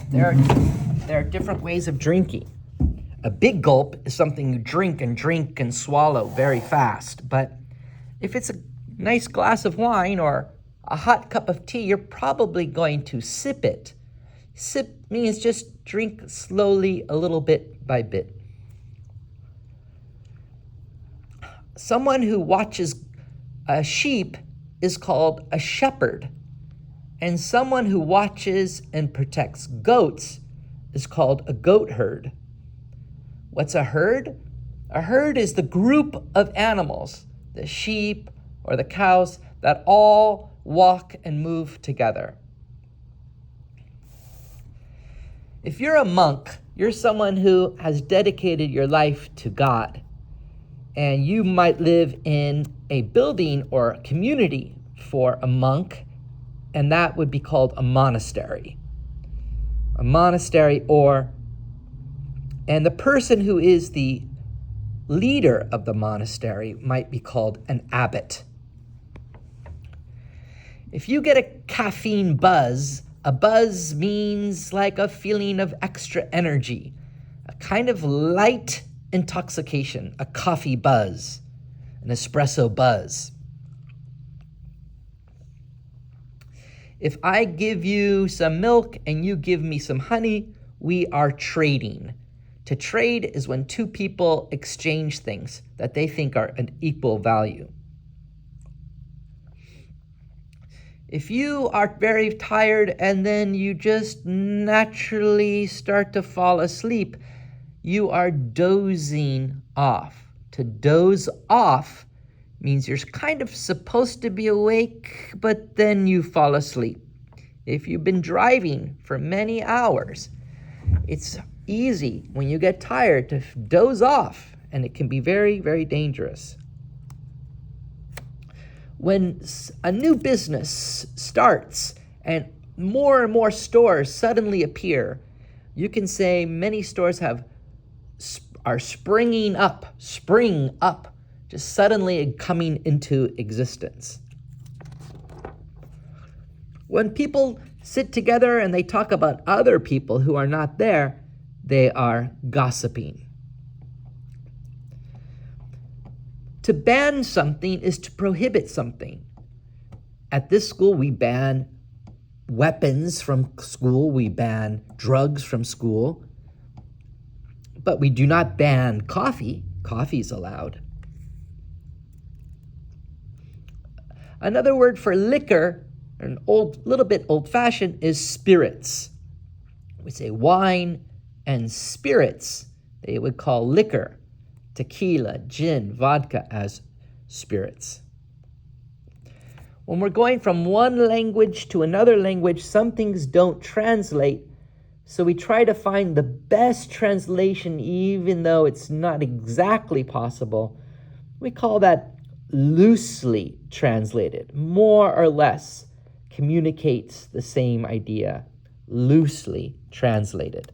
There are different ways of drinking. A big gulp is something you drink and swallow very fast. But if it's a nice glass of wine or a hot cup of tea, you're probably going to sip it. Sip means just drink slowly, a little bit by bit. Someone who watches a sheep is called a shepherd. And someone who watches and protects goats is called a goat herd. What's a herd? A herd is the group of animals, the sheep or the cows, that all walk and move together. If you're a monk, you're someone who has dedicated your life to God. And you might live in a building or a community for a monk, and that would be called a monastery. A monastery, and the person who is the leader of the monastery might be called an abbot. If you get a caffeine buzz, a buzz means like a feeling of extra energy, a kind of light intoxication, a coffee buzz, an espresso buzz. If I give you some milk and you give me some honey, we are trading. To trade is when two people exchange things that they think are an equal value. If you are very tired and then you just naturally start to fall asleep, you are dozing off. To doze off means you're kind of supposed to be awake, but then you fall asleep. If you've been driving for many hours, it's easy when you get tired to doze off, and it can be very, very dangerous. When a new business starts and more stores suddenly appear, you can say many stores are spring up, just suddenly coming into existence. When people sit together and they talk about other people who are not there, they are gossiping. To ban something is to prohibit something. At this school, we ban weapons from school, we ban drugs from school, but we do not ban coffee. Coffee is allowed. Another word for liquor, little bit old-fashioned, is spirits. We say wine and spirits, they would call liquor, tequila, gin, vodka as spirits. When we're going from one language to another language, some things don't translate, so we try to find the best translation even though it's not exactly possible. We call that loosely translated, more or less communicates the same idea, loosely translated.